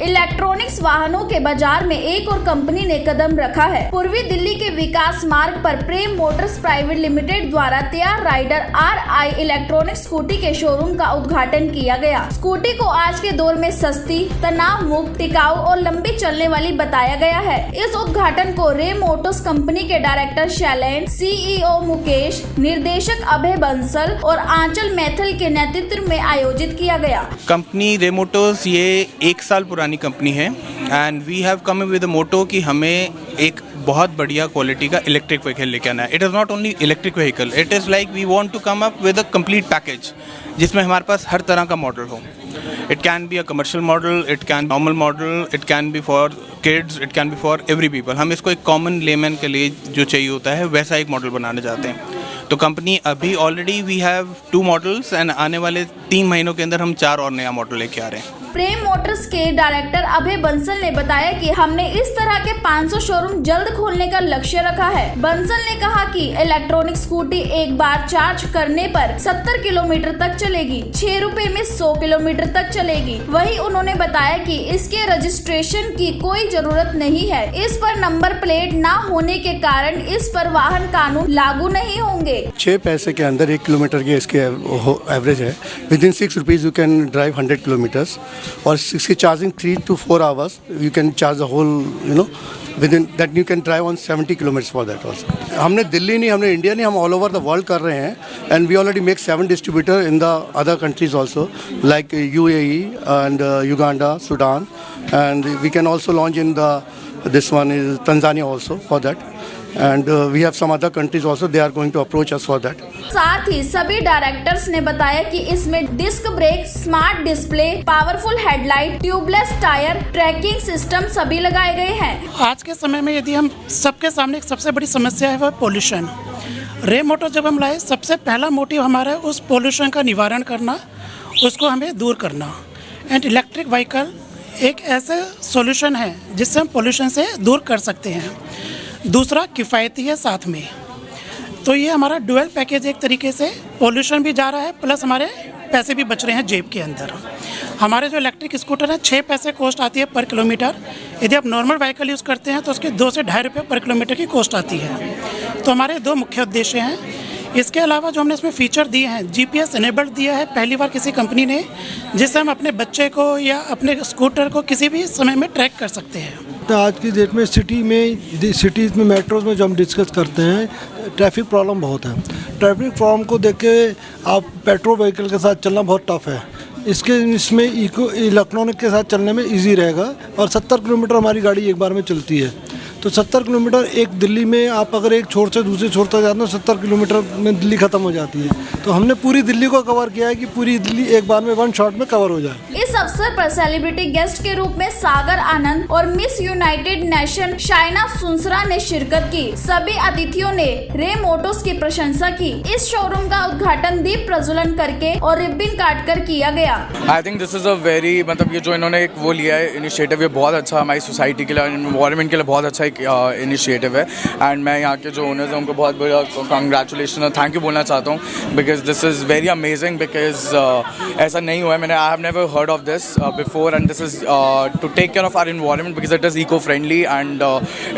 Electronics वाहनों के बाजार में एक और कंपनी ने कदम रखा है। पूर्वी दिल्ली के विकास मार्ग पर प्रेम मोटर्स प्राइवेट लिमिटेड द्वारा तैयार राइडर RI इलेक्ट्रॉनिक स्कूटी के शोरूम का उद्घाटन किया गया। स्कूटी को आज के दौर में सस्ती, तनाव मुक्त, टिकाऊ और लंबी चलने वाली बताया गया है। इस उद्घाटन को रे मोटर्स कंपनी के डायरेक्टर शैलेंद्र, CEO मुकेश, निर्देशक अभय बंसल और आंचल मैथिल के नेतृत्व में आयोजित किया गया। कंपनी रे मोटर्स ये 1 साल पुरानी कंपनी है and we have come with a motto कि हमें एक बहुत बढ़िया क्वालिटी का इलेक्ट्रिक व्हीकल लेके आना है। It is not only electric vehicle, it is like we want to come up with a complete package जिसमें हमारे पास हर तरह का मॉडल हो। It can be a commercial model, it can normal model, it can be for kids, it can be for every people. हम इसको एक कॉमन लेमैन के लिए जो चाहिए होता है वैसा एक मॉडल बनाना चाहते हैं। तो कंपनी अभी already we have 2 models and आने वाले 3 महीनों के अंदर हम 4 और नया मॉडल लेके आ रहे हैं। प्रेम मोटर्स के डायरेक्टर अभय बंसल ने बताया कि हमने इस तरह के 500 शोरूम जल्द खोलने का लक्ष्य रखा है। बंसल ने कहा कि इलेक्ट्रॉनिक स्कूटी एक बार चार्ज करने पर 70 किलोमीटर तक चलेगी, 6 रुपए में 100 किलोमीटर तक चलेगी। वहीं उन्होंने बताया कि इसके रजिस्ट्रेशन की कोई जरूरत नहीं है। इस पर नंबर प्लेट न होने के कारण इस पर वाहन कानून लागू नहीं होंगे। 6 पैसे के अंदर 1 किलोमीटर की इसकी एवरेज है। Within 6 rupees you can drive 100 kilometres और इसकी charging 3 to 4 hours you can charge the whole within that you can drive on 70 kilometres for that also. हमने दिल्ली नहीं, हमने इंडिया नहीं, हम ऑल ओवर द वर्ल्ड कर रहे हैं and we already make 7 distributor in the other countries also like UAE and Uganda, Sudan and we can also launch in the this one is Tanzania also for that and we have some other countries also, they are going to approach us for that. साथ ही सभी directors ने बताया कि इसमें disc brake, smart display, powerful headlight, tubeless tyre, tracking system सभी लगाए गए हैं। आज के समय में यदि हम सबके सामने एक सबसे बड़ी समस्या है वो पोल्यूशन। रे मोटर जब हम लाए, सबसे पहला मोटिव हमारा उस पोल्यूशन का निवारण करना, उसको हमें दूर करना। एंड इलेक्ट्रिक व्हीकल एक ऐसा सॉल्यूशन है जिससे हम पोल्यूशन से दूर कर सकते हैं। दूसरा किफ़ायती है साथ में, तो ये हमारा डुअल पैकेज एक तरीके से पोल्यूशन भी जा रहा है प्लस हमारे पैसे भी बच रहे हैं जेब के अंदर। हमारे जो इलेक्ट्रिक स्कूटर है 6 पैसे कॉस्ट आती है पर किलोमीटर। यदि आप नॉर्मल व्हीकल यूज़ करते हैं तो उसके 2 से 2.5 रुपये पर किलोमीटर की कॉस्ट आती है। तो हमारे 2 मुख्य उद्देश्य हैं। इसके अलावा जो हमने इसमें फ़ीचर दिए हैं, GPS इनेबल्ड दिया है पहली बार किसी कंपनी ने, जिससे हम अपने बच्चे को या अपने स्कूटर को किसी भी समय में ट्रैक कर सकते हैं। तो आज की डेट में सिटीज़ में मेट्रोज़ में जो हम डिस्कस करते हैं, ट्रैफिक प्रॉब्लम बहुत है। ट्रैफिक प्रॉब्लम को देख के आप पेट्रोल व्हीकल के साथ चलना बहुत टफ है। इसमें इलेक्ट्रॉनिक के साथ चलने में इजी रहेगा और 70 किलोमीटर हमारी गाड़ी एक बार में चलती है। तो 70 किलोमीटर एक दिल्ली में आप अगर एक छोर से दूसरे छोर तक जाते हो 70 किलोमीटर में दिल्ली ख़त्म हो जाती है। तो हमने पूरी दिल्ली को कवर किया है कि पूरी दिल्ली एक बार में 1 शॉट में कवर हो जाए। इस अवसर पर सेलिब्रिटी गेस्ट के रूप में सागर आनंद और मिस यूनाइटेड नेशन शाइना सुनसरा ने शिरकत की। सभी अतिथियों ने रे मोटर्स की प्रशंसा की। इस शोरूम का उद्घाटन दीप प्रज्वलन करके और रिबन काट कर किया गया। I think this is a very ये जो इन्होंने एक वो लिया है इनिशिएटिव, ये बहुत अच्छा हमारी सोसाइटी के लिए, एनवायरनमेंट के लिए बहुत अच्छा इनिशिएटिव है। एंड मैं यहाँ के जो ओनर्स हैं उनको बहुत बड़ा कंग्रेचुलेशन और थैंक यू बोलना चाहता हूँ because this is very amazing. Because ऐसा नहीं हुआ है, मैंने I have never heard of this before and this is to take care of our environment because it is eco friendly and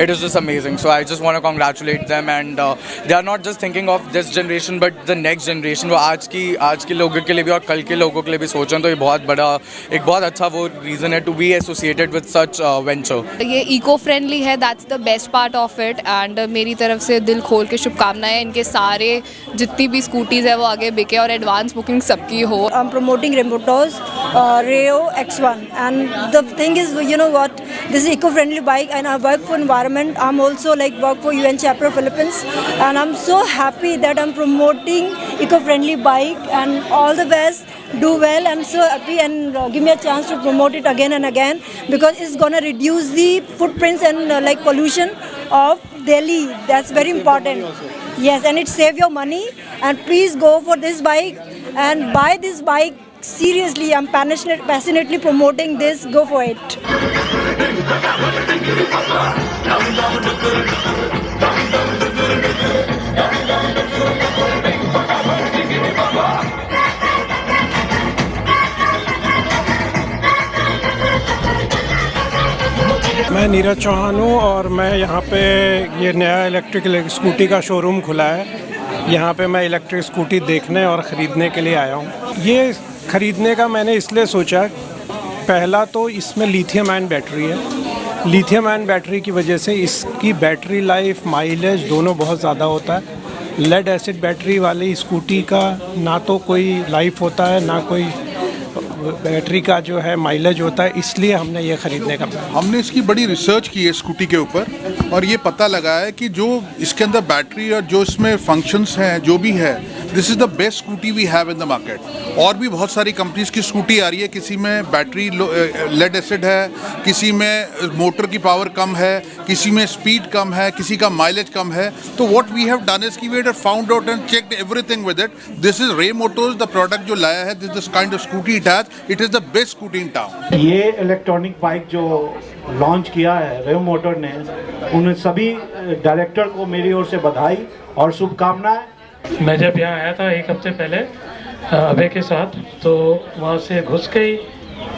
it is just amazing. So I just want to congratulate them and they are not just thinking of this generation but the next generation. वो आज के लोगों के लिए भी और कल के लोगों के लिए भी सोचें तो ये बहुत बड़ा एक बहुत अच्छा वो रीज़न है to be associated with such venture. ये इको फ्रेंडली है, that's the best part of it and मेरी तरफ से दिल खोल के शुभकामनाएं। इनके सारे जितनी भी स्कूटीज़ है वो आगे बिके और एडवांस बुकिंग सबकी हो। आई एम प्रमोटिंग रे Motors Rio X1 and the thing is, you know what, this is eco-friendly bike and I work for environment. I'm also work for UN chapter of Philippines and I'm so happy that I'm promoting eco-friendly bike and all the best. Do well. I'm so happy and give me a chance to promote it again and again because it's gonna reduce the footprints and pollution of Delhi. That's very important. Yes, and it save your money and please go for this bike and buy this bike. Seriously, I'm passionately promoting this. Go for it. Neeraj Chauhan हूँ और मैं यहाँ पे ये नया electric scooty का showroom खुला है। यहाँ पे मैं इलेक्ट्रिक स्कूटी देखने और ख़रीदने के लिए आया हूँ। ये ख़रीदने का मैंने इसलिए सोचा, पहला तो इसमें लिथियम आयन बैटरी है। लिथियम आयन बैटरी की वजह से इसकी बैटरी लाइफ, माइलेज दोनों बहुत ज़्यादा होता है। लेड एसिड बैटरी वाली स्कूटी का ना तो कोई लाइफ होता है, ना कोई बैटरी का जो है माइलेज होता है, इसलिए हमने ये ख़रीदने का प्लान। हमने इसकी बड़ी रिसर्च की है स्कूटी के ऊपर और ये पता लगा है कि जो इसके अंदर बैटरी और जो इसमें फंक्शंस हैं, जो भी है, this is the best scooty we have in the market. और भी बहुत सारी कंपनीज की स्कूटी आ रही है, किसी में बैटरी लेड एसिड है, किसी में मोटर की पावर कम है, किसी में स्पीड कम है, किसी का माइलेज कम है। तो what we have done is कि we have found out and checked everything with it. This is Ray Motors, the product जो लाया है, this kind of scooty it has, it is the best scooty in town. ये electronic bike जो launch किया है रेव motor ने, उन सभी डायरेक्टर को मेरी ओर से बधाई और शुभकामनाएं। मैं जब यहाँ आया था एक हफ्ते पहले अभय के साथ, तो वहाँ से घुस के ही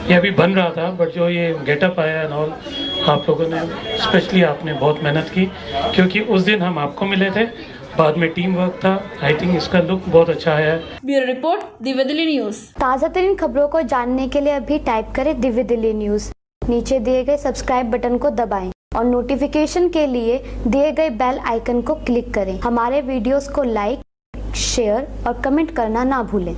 ये अभी बन रहा था, बट जो ये गेटअप आया एंड ऑल, आप लोगों ने स्पेशली आपने बहुत मेहनत की, क्योंकि उस दिन हम आपको मिले थे, बाद में टीम वर्क था। आई थिंक इसका लुक बहुत अच्छा है। Bureau report, Divya Delhi news. ताज़ा तरीन खबरों को जानने के लिए अभी टाइप करें दिव्य दिल्ली न्यूज़। नीचे दिए गए सब्सक्राइब बटन को दबाएं और नोटिफिकेशन के लिए दिए गए बेल आइकन को क्लिक करें। हमारे वीडियोस को लाइक, शेयर और कमेंट करना ना भूलें।